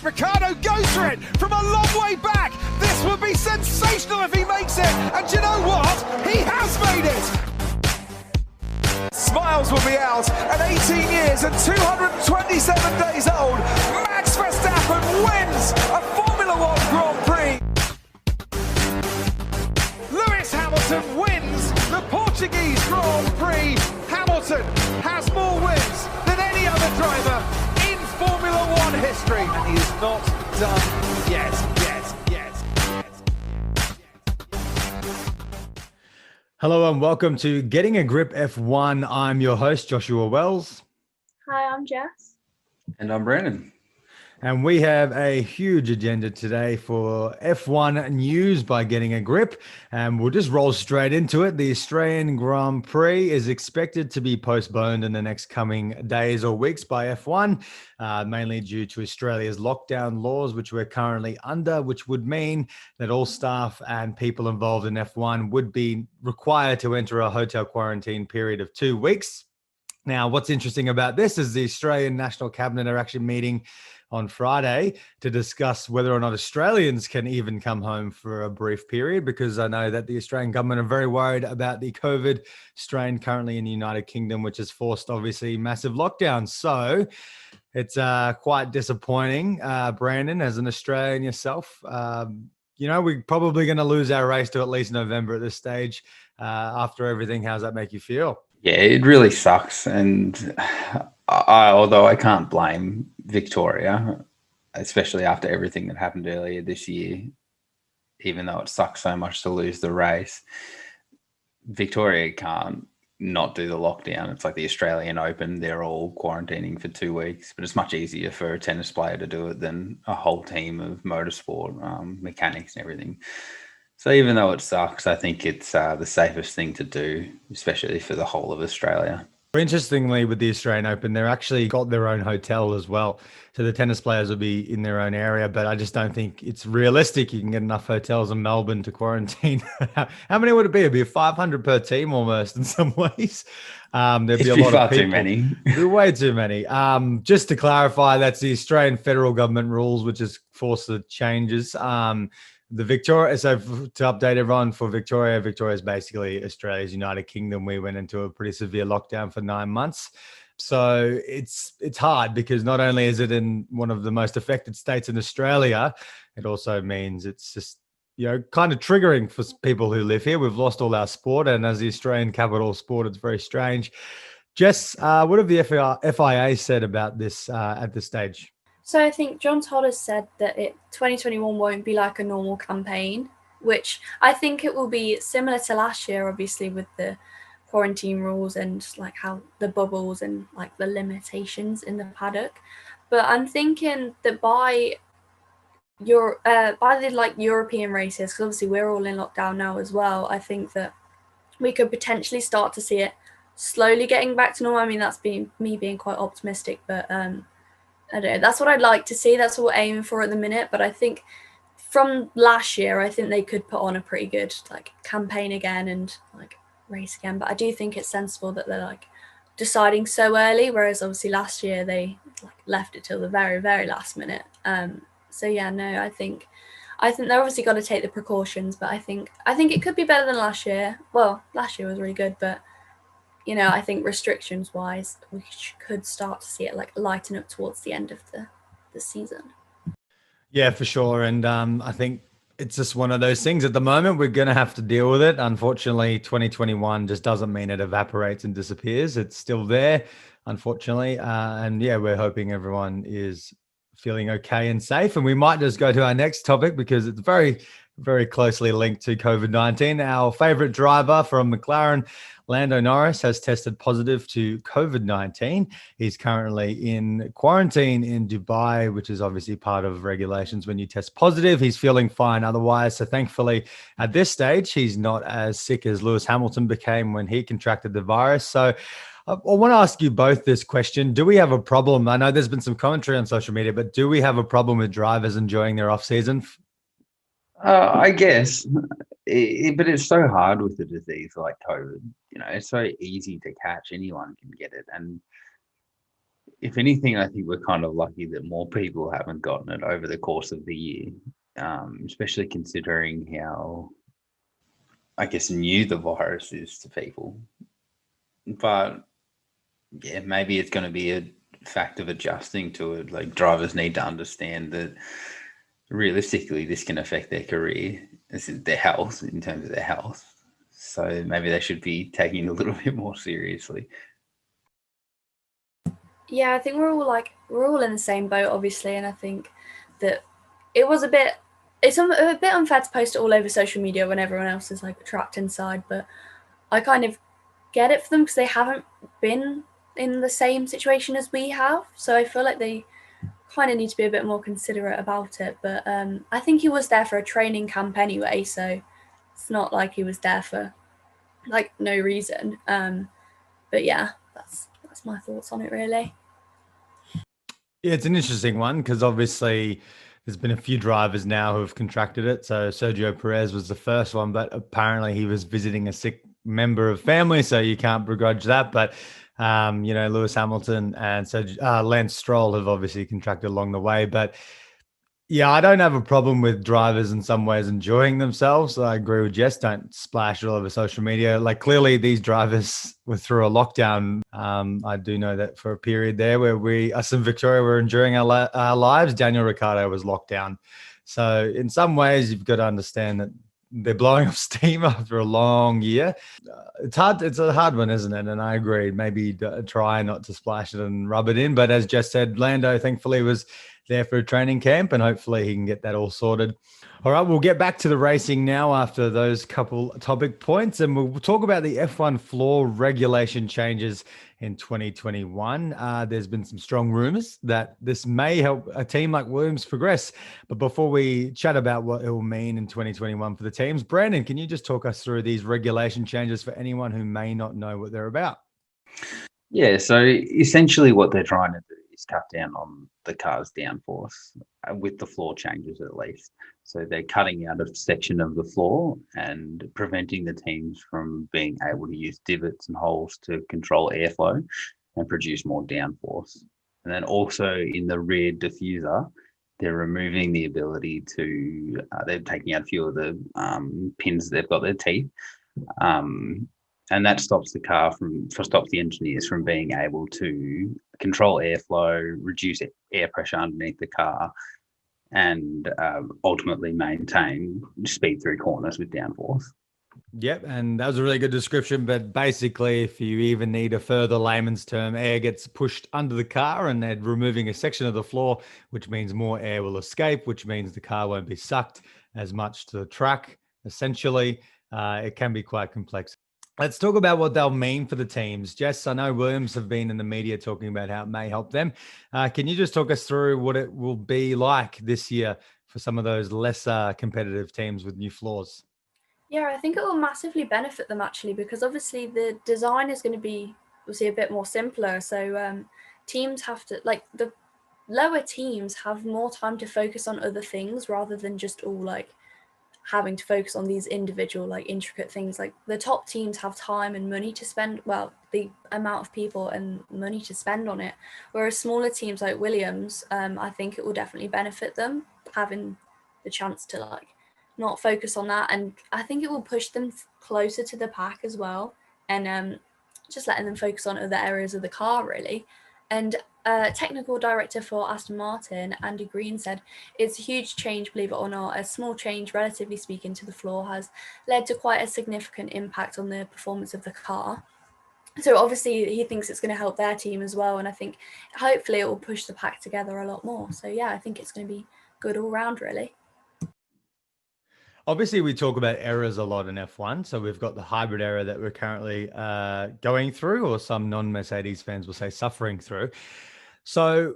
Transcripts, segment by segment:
Ricciardo goes for it from a long way back. This would be sensational if he makes it. And do you know what? He has made it. Smiles will be out at 18 years and 227 days old. Max Verstappen wins a Formula One Grand Prix. Lewis Hamilton wins the Portuguese Grand Prix. Hamilton has more wins than any other driver in Formula One history. And he is not done yet. Hello and welcome to Getting a Grip F1. I'm your host, Joshua Wells. Hi, I'm Jess. And I'm Brandon. And we have a huge agenda today for F1 news by Getting a Grip. And we'll just roll straight into it. The Australian Grand Prix is expected to be postponed in the next coming days or weeks by F1, mainly due to Australia's lockdown laws, which we're currently under, which would mean that all staff and people involved in F1 would be required to enter a hotel quarantine period of 2 weeks. Now, what's interesting about this is the Australian National Cabinet are actually meeting on Friday to discuss whether or not Australians can even come home for a brief period, because I know that the Australian government are very worried about the COVID strain currently in the United Kingdom, which has forced obviously massive lockdowns. So it's quite disappointing. Brandon, as an Australian yourself, we're probably going to lose our race to at least November at this stage. After everything, how's that make you feel? Yeah, it really sucks. And although I can't blame Victoria, especially after everything that happened earlier this year, even though it sucks so much to lose the race, Victoria can't not do the lockdown. It's like the Australian Open. They're all quarantining for 2 weeks, but it's much easier for a tennis player to do it than a whole team of motorsport mechanics and everything. So even though it sucks, I think it's the safest thing to do, especially for the whole of Australia. Interestingly, with the Australian Open, they're actually got their own hotel as well. So the tennis players will be in their own area, but I just don't think it's realistic. You can get enough hotels in Melbourne to quarantine. How many would it be? It'd be 500 per team almost in some ways. There'd be a lot of people. Too many. Way too many. Just to clarify, that's the Australian federal government rules, which has forced the changes. The Victoria, so to update everyone, for Victoria is basically Australia's United Kingdom. We went into a pretty severe lockdown for 9 months. So it's hard because not only is it in one of the most affected states in Australia, it also means it's just, kind of triggering for people who live here. We've lost all our sport, and as the Australian capital sport, it's very strange. Jess, what have the FIA said about this at this stage? So I think John Todd has said that 2021 won't be like a normal campaign, which I think it will be similar to last year, obviously, with the quarantine rules and like how the bubbles and like the limitations in the paddock. But I'm thinking that by the European races, because obviously we're all in lockdown now as well, I think that we could potentially start to see it slowly getting back to normal. I mean, that's me being quite optimistic, but I don't know. That's what I'd like to see. That's what we're aiming for at the minute. But I think from last year, I think they could put on a pretty good campaign again and race again. But I do think it's sensible that they're deciding so early, whereas obviously last year they left it till the very, very last minute. So yeah, no, I think they're obviously got to take the precautions, but I think it could be better than last year. Well, last year was really good, but I think restrictions wise, we could start to see it lighten up towards the end of the season. Yeah, for sure. And I think it's just one of those things at the moment. We're going to have to deal with it. Unfortunately, 2021 just doesn't mean it evaporates and disappears. It's still there, unfortunately. And yeah, we're hoping everyone is feeling okay and safe. And we might just go to our next topic because it's very, very closely linked to COVID-19. Our favorite driver from McLaren, Lando Norris, has tested positive to COVID-19. He's currently in quarantine in Dubai, which is obviously part of regulations. When you test positive, he's feeling fine otherwise. So thankfully, at this stage, he's not as sick as Lewis Hamilton became when he contracted the virus. So I want to ask you both this question. Do we have a problem? I know there's been some commentary on social media, but do we have a problem with drivers enjoying their off-season? I guess, but it's so hard with a disease like COVID. It's so easy to catch. Anyone can get it. And If anything, I think we're kind of lucky that more people haven't gotten it over the course of the year, especially considering how, I guess, new the virus is to people. But yeah, maybe it's going to be a fact of adjusting to it. Like, drivers need to understand that realistically this can affect their career, their health, in terms of their health. So maybe they should be taking it a little bit more seriously. Yeah, I think we're all in the same boat, obviously, and I think that it's a bit unfair to post it all over social media when everyone else is like trapped inside, but I kind of get it for them because they haven't been in the same situation as we have, so I feel like they kind of need to be a bit more considerate about it. But I think he was there for a training camp anyway, so it's not like he was there for like no reason. But yeah, that's my thoughts on it, really. Yeah, it's an interesting one because obviously there's been a few drivers now who have contracted it. So Sergio Perez was the first one, but apparently he was visiting a sick member of family, so you can't begrudge that. But Lewis Hamilton and Lance Stroll have obviously contracted along the way. But yeah, I don't have a problem with drivers in some ways enjoying themselves. I agree with Jess. Don't splash it all over social media. Like, clearly these drivers were through a lockdown. I do know that for a period there where us in Victoria were enjoying our lives, Daniel Ricciardo was locked down. So in some ways you've got to understand that they're blowing off steam after a long year. It's a hard one, isn't it? And I agree. Maybe try not to splash it and rub it in. But as Jess said, Lando thankfully was there for a training camp, and hopefully he can get that all sorted. All right, we'll get back to the racing now after those couple topic points, and we'll talk about the F1 floor regulation changes in 2021. There's been some strong rumors that this may help a team like Williams progress. But before we chat about what it will mean in 2021 for the teams, Brandon, can you just talk us through these regulation changes for anyone who may not know what they're about? Yeah, so essentially what they're trying to do is cut down on the car's downforce with the floor changes, at least. So they're cutting out a section of the floor and preventing the teams from being able to use divots and holes to control airflow and produce more downforce. And then also in the rear diffuser, they're removing the ability to, they're taking out a few of the pins that they've got their teeth. And that stops the engineers from being able to control airflow, reduce air pressure underneath the car, and ultimately maintain speed through corners with downforce. Yep, and that was a really good description. But basically, if you even need a further layman's term, air gets pushed under the car and they're removing a section of the floor, which means more air will escape, which means the car won't be sucked as much to the track. Essentially, it can be quite complex. Let's talk about what they'll mean for the teams. Jess, I know Williams have been in the media talking about how it may help them. Can you just talk us through what it will be like this year for some of those lesser competitive teams with new floors? Yeah, I think it will massively benefit them, actually, because obviously the design is going to be obviously a bit more simpler. So teams have to, like, the lower teams have more time to focus on other things rather than just all like having to focus on these individual like intricate things. Like, the top teams have time and money to spend, well, the amount of people and money to spend on it, whereas smaller teams like Williams, I think it will definitely benefit them having the chance to like not focus on that, and I think it will push them closer to the pack as well, and just letting them focus on other areas of the car, really. And technical director for Aston Martin, Andy Green, said it's a huge change, believe it or not. A small change, relatively speaking, to the floor has led to quite a significant impact on the performance of the car. So obviously he thinks it's going to help their team as well, and I think hopefully it will push the pack together a lot more. So yeah, I think it's going to be good all round, really. Obviously, we talk about errors a lot in F1. So we've got the hybrid error that we're currently going through, or some non-Mercedes fans will say suffering through. So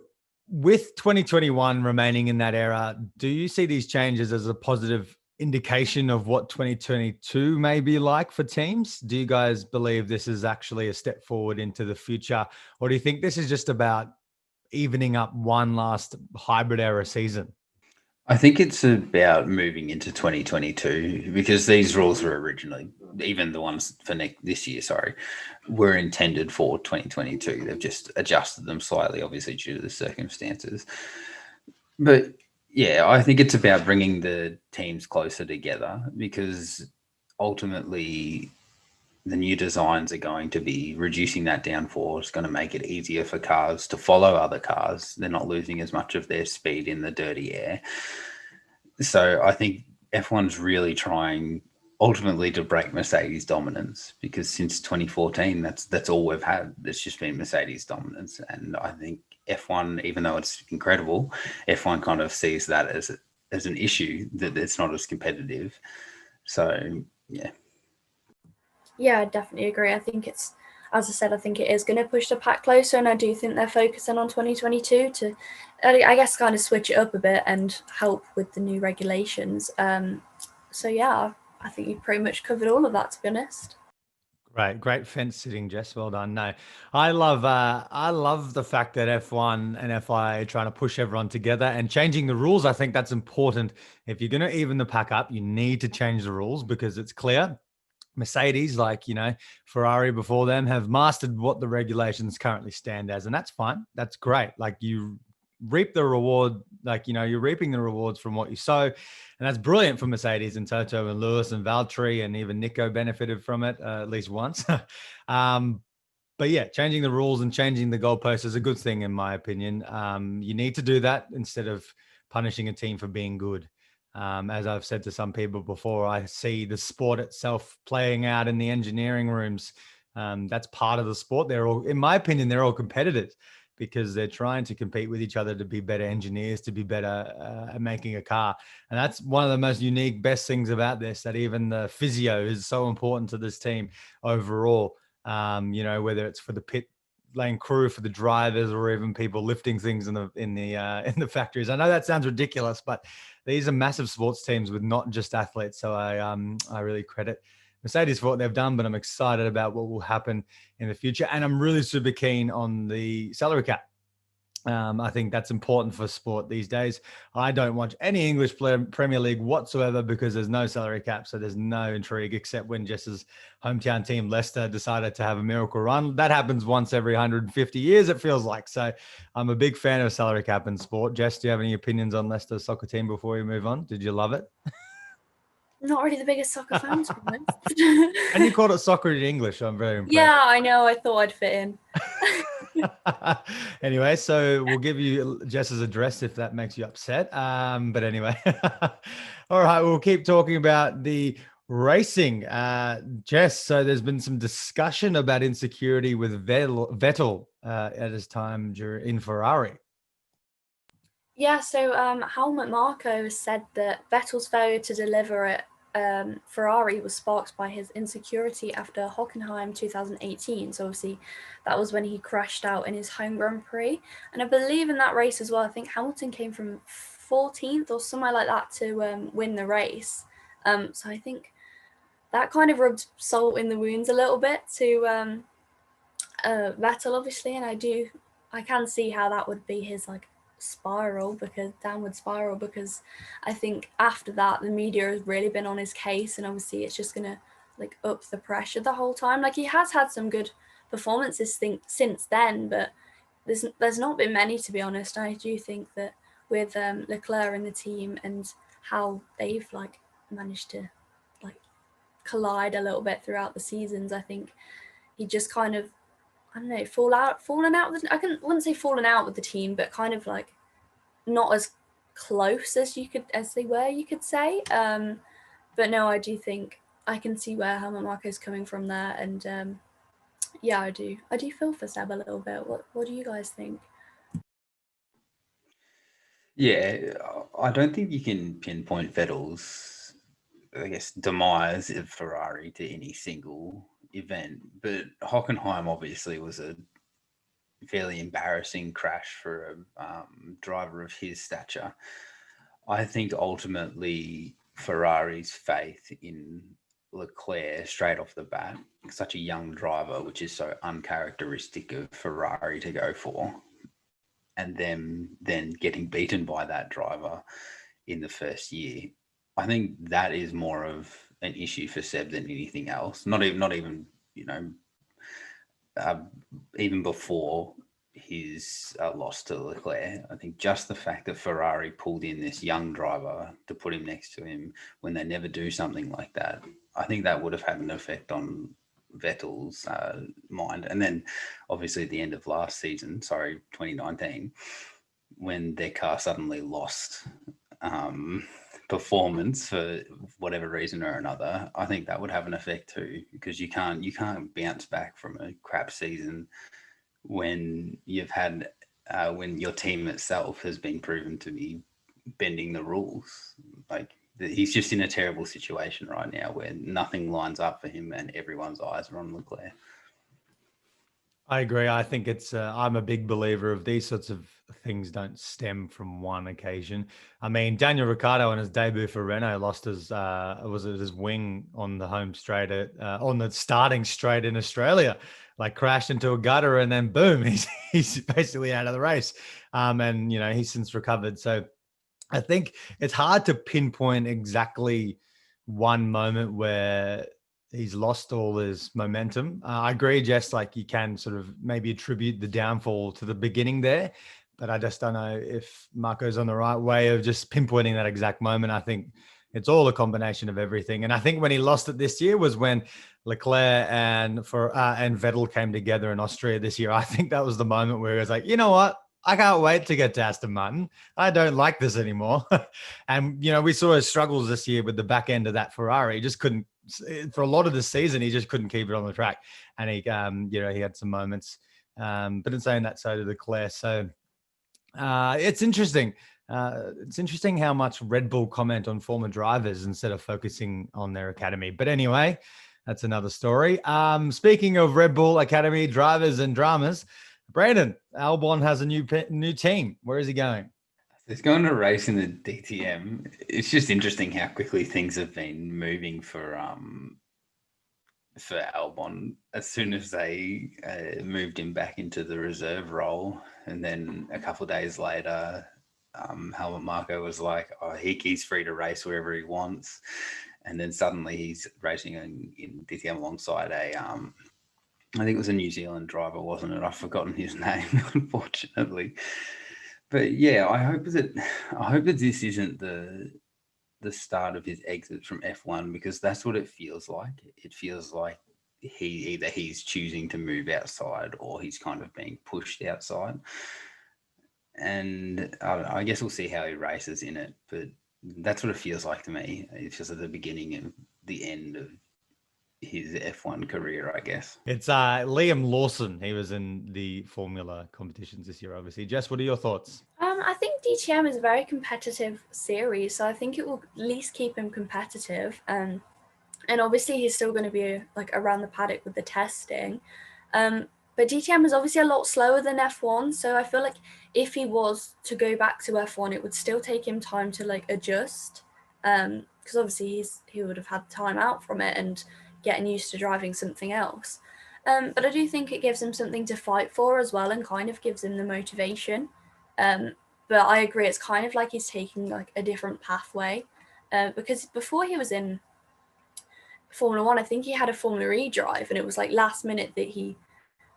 with 2021 remaining in that era, do you see these changes as a positive indication of what 2022 may be like for teams? Do you guys believe this is actually a step forward into the future? Or do you think this is just about evening up one last hybrid error season? I think it's about moving into 2022 because these rules were originally, even the ones for this year, were intended for 2022. They've just adjusted them slightly, obviously due to the circumstances. But yeah, I think it's about bringing the teams closer together because ultimately the new designs are going to be reducing that downforce. It's going to make it easier for cars to follow other cars. They're not losing as much of their speed in the dirty air. So I think F1's really trying ultimately to break Mercedes dominance because since 2014, that's all we've had. It's just been Mercedes dominance. And I think F1, even though it's incredible, F1 kind of sees that as an issue that it's not as competitive. So, yeah. Yeah, I definitely agree. I think it's, as I said, I think it is going to push the pack closer, and I do think they're focusing on 2022 to, I guess, kind of switch it up a bit and help with the new regulations. So yeah, I think you pretty much covered all of that, to be honest. Great fence sitting, Jess. Well done. No, I love the fact that F1 and FIA are trying to push everyone together and changing the rules. I think that's important. If you're going to even the pack up, you need to change the rules because it's clear Mercedes, like, Ferrari before them, have mastered what the regulations currently stand as. And that's fine. That's great. Like, you reap the reward, you're reaping the rewards from what you sow. And that's brilliant for Mercedes and Toto and Lewis and Valtteri, and even Nico benefited from it at least once. But yeah, changing the rules and changing the goalposts is a good thing, in my opinion. You need to do that instead of punishing a team for being good. As I've said to some people before, I see the sport itself playing out in the engineering rooms. That's part of the sport. They're all, in my opinion, they're all competitors because they're trying to compete with each other to be better engineers, to be better at making a car. And that's one of the most unique, best things about this, that even the physio is so important to this team overall. Whether it's for the pit lane crew, for the drivers, or even people lifting things in the factories. I know that sounds ridiculous, but these are massive sports teams with not just athletes. So I really credit Mercedes for what they've done, but I'm excited about what will happen in the future. And I'm really super keen on the salary cap. I think that's important for sport these days. I don't watch any English Premier League whatsoever because there's no salary cap. So there's no intrigue except when Jess's hometown team, Leicester, decided to have a miracle run. That happens once every 150 years, it feels like. So I'm a big fan of salary cap in sport. Jess, do you have any opinions on Leicester's soccer team before we move on? Did you love it? Not really the biggest soccer fan, to be honest. And you called it soccer in English. I'm very impressed. Yeah, I know. I thought I'd fit in. Anyway, so we'll give you Jess's address if that makes you upset. But anyway, all right, we'll keep talking about the racing. Jess, so there's been some discussion about insecurity with Vettel at his time in Ferrari. Yeah, so Helmut Marko has said that Vettel's failure to deliver at Ferrari was sparked by his insecurity after Hockenheim 2018. So obviously that was when he crashed out in his home Grand Prix. And I believe in that race as well, I think Hamilton came from 14th or somewhere like that to win the race. So I think that kind of rubbed salt in the wounds a little bit to Vettel, obviously. And I can see how that would be his downward spiral, because I think after that the media has really been on his case, and obviously it's just gonna up the pressure the whole time. He has had some good performances since then, but there's not been many, to be honest. I do think that with Leclerc in the team and how they've managed to collide a little bit throughout the seasons, I think he just kind of, I don't know, fallen out with, wouldn't say fallen out with the team, but kind of not as close as they were, you could say. But no, I do think I can see where Helmut Marko is coming from there, and yeah, I do feel for Seb a little bit. What do you guys think? Yeah, I don't think you can pinpoint Vettel's, demise of Ferrari to any single event, but Hockenheim obviously was a fairly embarrassing crash for a driver of his stature. I think ultimately Ferrari's faith in Leclerc straight off the bat, such a young driver, which is so uncharacteristic of Ferrari to go for, and them then getting beaten by that driver in the first year. I think that is more of an issue for Seb than anything else. Not even even before his loss to Leclerc. I think just the fact that Ferrari pulled in this young driver to put him next to him when they never do something like that, I think that would have had an effect on Vettel's mind. And then obviously at the end of last season, 2019, when their car suddenly lost performance for whatever reason or another, I think that would have an effect too, because you can't bounce back from a crap season when you've had when your team itself has been proven to be bending the rules. Like, he's just in a terrible situation right now where nothing lines up for him and everyone's eyes are on Leclerc. I agree. I think it's, I'm a big believer of these sorts of things don't stem from one occasion. I mean, Daniel Ricciardo on his debut for Renault lost his, was it his wing on the home straight, on the starting straight in Australia, like crashed into a gutter and then boom, he's basically out of the race. And, he's since recovered. So I think it's hard to pinpoint exactly one moment where he's lost all his momentum. I agree, Jess, like you can sort of maybe attribute the downfall to the beginning there, but I just don't know if Marco's on the right way of just pinpointing that exact moment. I think it's all a combination of everything. And I think when he lost it this year was when Leclerc and Vettel came together in Austria this year. I think that was the moment where he was like, you know what? I can't wait to get to Aston Martin. I don't like this anymore. And, we saw his struggles this year with the back end of that Ferrari. He just couldn't, for a lot of the season, he just couldn't keep it on the track. And he had some moments. But in saying that, so did Leclerc. So it's interesting. It's interesting how much Red Bull comment on former drivers instead of focusing on their academy. But anyway, that's another story. Speaking of Red Bull Academy drivers and dramas, Brandon, Albon has a new team. Where is he going? He's going to race in the DTM. It's just interesting how quickly things have been moving for Albon. As soon as they moved him back into the reserve role, and then a couple of days later, Helmut Marko was like, "Oh, he's free to race wherever he wants," and then suddenly he's racing in DTM alongside I think it was a New Zealand driver, wasn't it? I've forgotten his name, unfortunately. But yeah, I hope that this isn't the start of his exit from F1, because that's what it feels like. It feels like he's choosing to move outside or he's kind of being pushed outside. And I guess we'll see how he races in it, but that's what it feels like to me. It feels like the beginning and the end of his F1 career, I guess. It's Liam Lawson. He was in the Formula competitions this year, obviously. Jess, what are your thoughts? I think DTM is a very competitive series, so I think it will at least keep him competitive. And obviously he's still going to be like around the paddock with the testing. But DTM is obviously a lot slower than F1, so I feel like if he was to go back to F1, it would still take him time to like adjust. Because obviously he would have had time out from it and getting used to driving something else. But I do think it gives him something to fight for as well, and kind of gives him the motivation. But I agree, it's kind of like he's taking like a different pathway. Because before he was in Formula One, I think he had a Formula E drive, and it was like last minute that he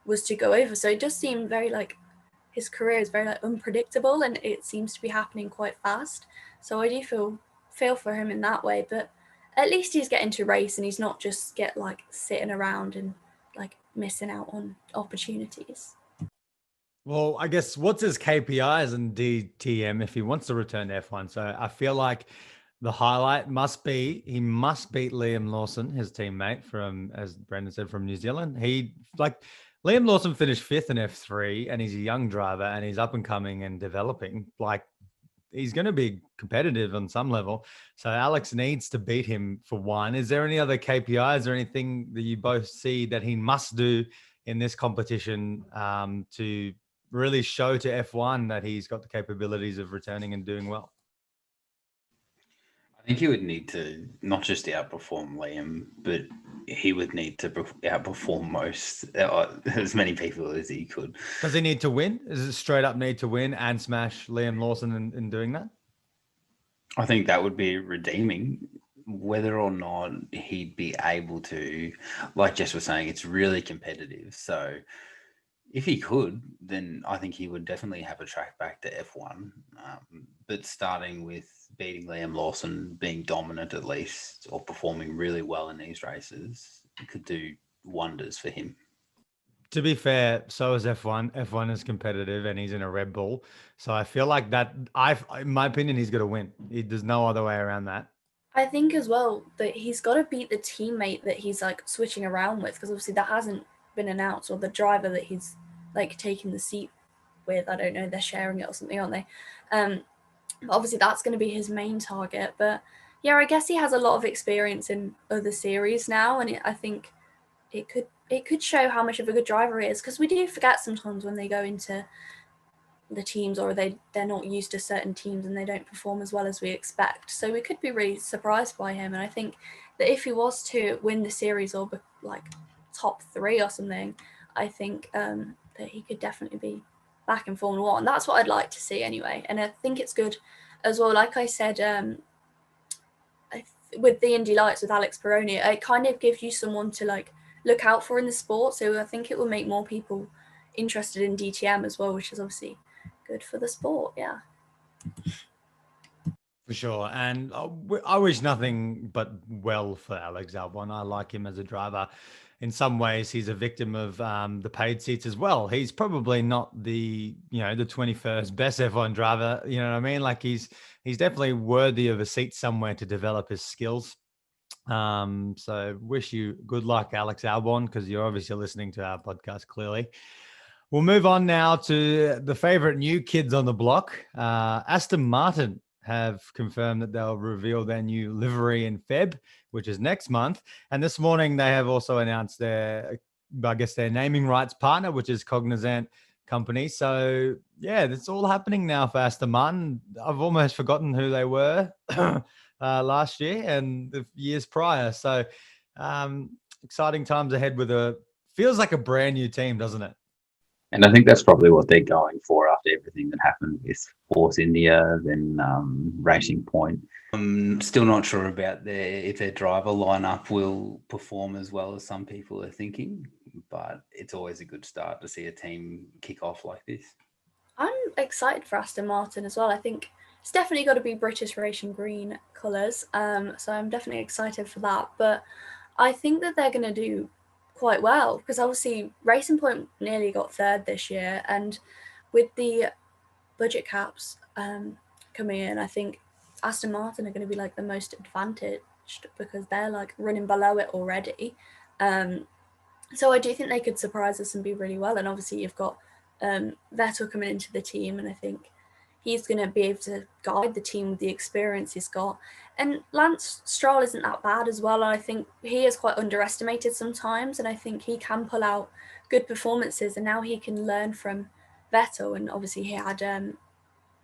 was to go over. So it does seem very like his career is very like unpredictable, and it seems to be happening quite fast. So I do feel for him in that way, but at least he's getting to race and he's not just sitting around and like missing out on opportunities. Well, I guess what's his KPIs in DTM if he wants to return to F1? So I feel like the highlight must be he must beat Liam Lawson, his teammate from, as Brendan said, from New Zealand. Liam Lawson finished 5th in F3, and he's a young driver and he's up and coming and developing. Like, he's going to be competitive on some level. So Alex needs to beat him for one. Is there any other KPIs or anything that you both see that he must do in this competition to really show to F1 that he's got the capabilities of returning and doing well? I think he would need to not just outperform Liam, but he would need to outperform as many people as he could. Does he need to win? Is it straight up need to win and smash Liam Lawson in doing that? I think that would be redeeming. Whether or not he'd be able to, like Jess was saying, it's really competitive. So if he could, then I think he would definitely have a track back to F1. But starting with beating Liam Lawson, being dominant at least, or performing really well in these races, could do wonders for him. To be fair, so is F1. F1 is competitive and he's in a Red Bull. So I feel like that, in my opinion, he's going to win. There's no other way around that. I think as well that he's got to beat the teammate that he's like switching around with, because obviously that hasn't been announced, or the driver that he's like taking the seat with. I don't know, they're sharing it or something, aren't they? Obviously that's going to be his main target. But yeah, I guess he has a lot of experience in other series now, and I think it could show how much of a good driver he is, because we do forget sometimes when they go into the teams, or they're not used to certain teams and they don't perform as well as we expect. So we could be really surprised by him. And I think that if he was to win the series or like top 3 or something, I think that he could definitely be back in Formula 1. That's what I'd like to see anyway. And I think it's good as well. Like I said, with the Indy Lights with Alex Peroni, it kind of gives you someone to like look out for in the sport. So I think it will make more people interested in DTM as well, which is obviously good for the sport. Yeah, for sure. And I wish nothing but well for Alex Albon. I like him as a driver. In some ways, he's a victim of the paid seats as well. He's probably not the 21st best F1 driver. You know what I mean? Like he's definitely worthy of a seat somewhere to develop his skills. So wish you good luck, Alex Albon, because you're obviously listening to our podcast clearly. We'll move on now to the favorite new kids on the block. Aston Martin have confirmed that they'll reveal their new livery in Feb, which is next month. And this morning they have also announced their naming rights partner, which is Cognizant Company. So yeah, it's all happening now for Aston Martin. I've almost forgotten who they were last year and the years prior. So exciting times ahead with feels like a brand new team, doesn't it? And I think that's probably what they're going for after everything that happened with Force India, then Racing Point. I'm still not sure about if their driver lineup will perform as well as some people are thinking, but it's always a good start to see a team kick off like this. I'm excited for Aston Martin as well. I think it's definitely got to be British Racing Green colours, so I'm definitely excited for that. But I think that they're going to do quite well, because obviously Racing Point nearly got 3rd this year, and with the budget caps coming in, I think Aston Martin are going to be like the most advantaged because they're like running below it already. So I do think they could surprise us and be really well. And obviously you've got Vettel coming into the team, and I think he's going to be able to guide the team with the experience he's got. And Lance Stroll isn't that bad as well. I think he is quite underestimated sometimes, and I think he can pull out good performances, and now he can learn from Vettel. And obviously he had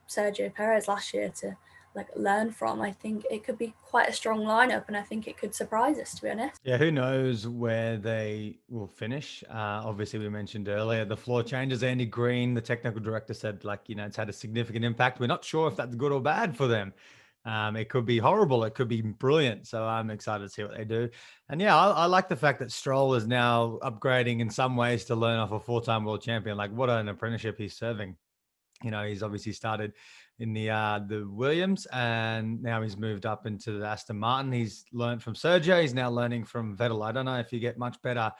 Sergio Perez last year to like learn from. I think it could be quite a strong lineup, and I think it could surprise us, to be honest. Yeah, who knows where they will finish. Obviously, we mentioned earlier the floor changes. Andy Green, the technical director, said it's had a significant impact. We're not sure if that's good or bad for them. It could be horrible. It could be brilliant. So I'm excited to see what they do. And yeah, I like the fact that Stroll is now upgrading in some ways to learn off a 4-time world champion. Like what an apprenticeship he's serving. He's obviously started in the Williams, and now he's moved up into the Aston Martin. He's learned from Sergio. He's now learning from Vettel. I don't know if you get much better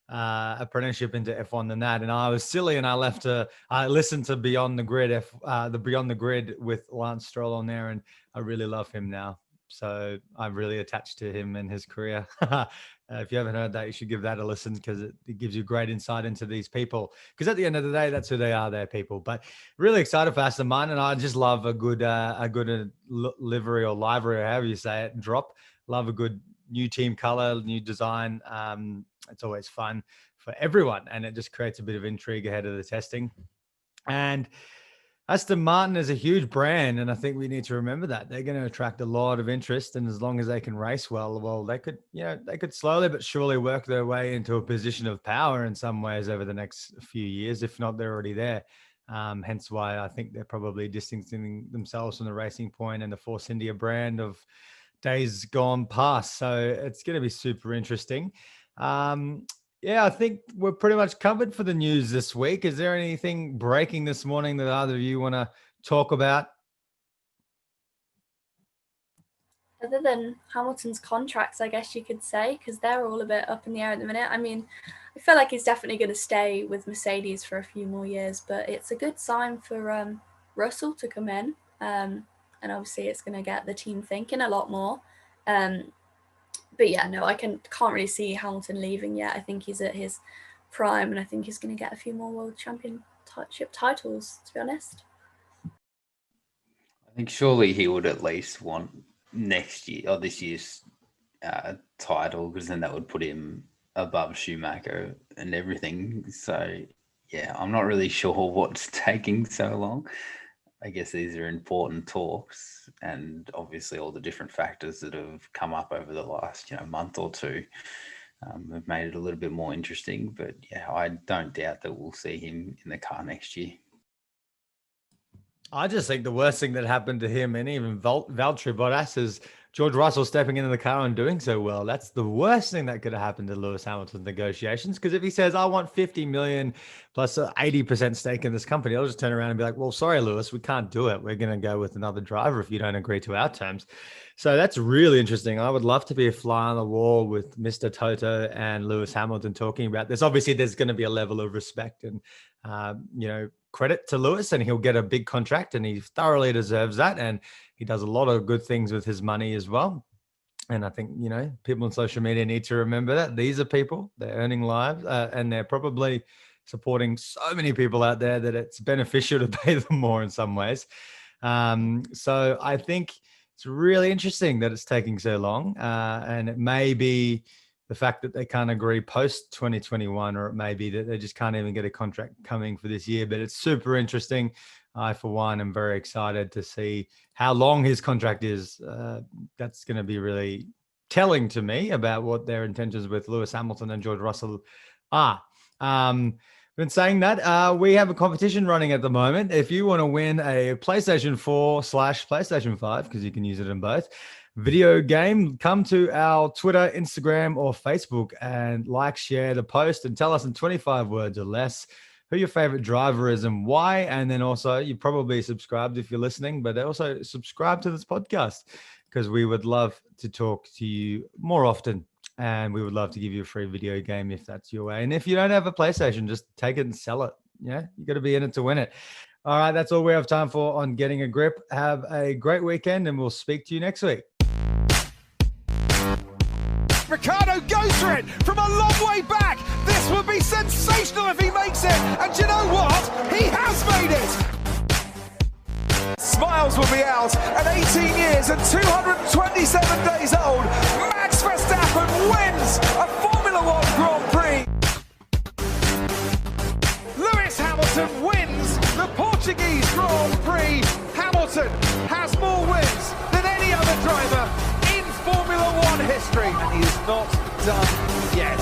apprenticeship into F1 than that. And I was silly, and I listened to Beyond the Grid, the Beyond the Grid with Lance Stroll on there, and I really love him now. So I'm really attached to him and his career. If you haven't heard that, you should give that a listen, because it gives you great insight into these people. Because at the end of the day, that's who they are, they're people. But really excited for Aston Martin, and I just love a good livery or livery, or however you say it, drop. Love a good new team color, new design. It's always fun for everyone, and it just creates a bit of intrigue ahead of the testing. And Aston Martin is a huge brand, and I think we need to remember that they're going to attract a lot of interest. And as long as they can race well, they could slowly but surely work their way into a position of power in some ways over the next few years. If not, they're already there. Hence why I think they're probably distancing themselves from the Racing Point and the Force India brand of days gone past. So it's going to be super interesting. Yeah, I think we're pretty much covered for the news this week. Is there anything breaking this morning that either of you want to talk about? Other than Hamilton's contracts, I guess you could say, because they're all a bit up in the air at the minute. I mean, I feel like he's definitely going to stay with Mercedes for a few more years, but it's a good sign for Russell to come in. And obviously it's going to get the team thinking a lot more. But yeah, no, I can't really see Hamilton leaving yet. I think he's at his prime, and I think he's going to get a few more World Championship titles, to be honest. I think surely he would at least want next year or this year's title, because then that would put him above Schumacher and everything. So yeah, I'm not really sure what's taking so long. I guess these are important talks, and obviously all the different factors that have come up over the last month or two have made it a little bit more interesting. But yeah, I don't doubt that we'll see him in the car next year. I just think the worst thing that happened to him and even Valtteri Bottas is George Russell stepping into the car and doing so well. That's the worst thing that could have happened to Lewis Hamilton's negotiations. Because if he says, I want 50 million plus 80% stake in this company, I'll just turn around and be like, well, sorry, Lewis, we can't do it. We're going to go with another driver if you don't agree to our terms. So that's really interesting. I would love to be a fly on the wall with Mr. Toto and Lewis Hamilton talking about this. Obviously, there's going to be a level of respect and, credit to Lewis, and he'll get a big contract, and he thoroughly deserves that. And he does a lot of good things with his money as well. And I think, people on social media need to remember that these are people, they're earning lives, and they're probably supporting so many people out there that it's beneficial to pay them more in some ways. So I think it's really interesting that it's taking so long, and it may be the fact that they can't agree post 2021, or it may be that they just can't even get a contract coming for this year. But it's super interesting. I, for one, am very excited to see how long his contract is. That's going to be really telling to me about what their intentions with Lewis Hamilton and George Russell are. Been saying that, we have a competition running at the moment. If you want to win a PlayStation 4/PlayStation 5, because you can use it in both, video game, come to our Twitter, Instagram, or Facebook and share the post, and tell us in 25 words or less who your favorite driver is and why. And then also, you probably subscribed if you're listening, but also subscribe to this podcast, because we would love to talk to you more often, and we would love to give you a free video game if that's your way. And if you don't have a PlayStation, just take it and sell it. Yeah, you got to be in it to win it. All right, that's all we have time for on Getting a Grip. Have a great weekend, and we'll speak to you next week. Ricciardo goes for it from a long way back. This would be sensational if he makes it. And do you know what? He has made it. Smiles will be out at 18 years and 227 days old. Max Verstappen wins a Formula One Grand Prix. Lewis Hamilton wins the Portuguese Grand Prix. Hamilton has more wins than any other driver in Formula One history, and he is not done yet.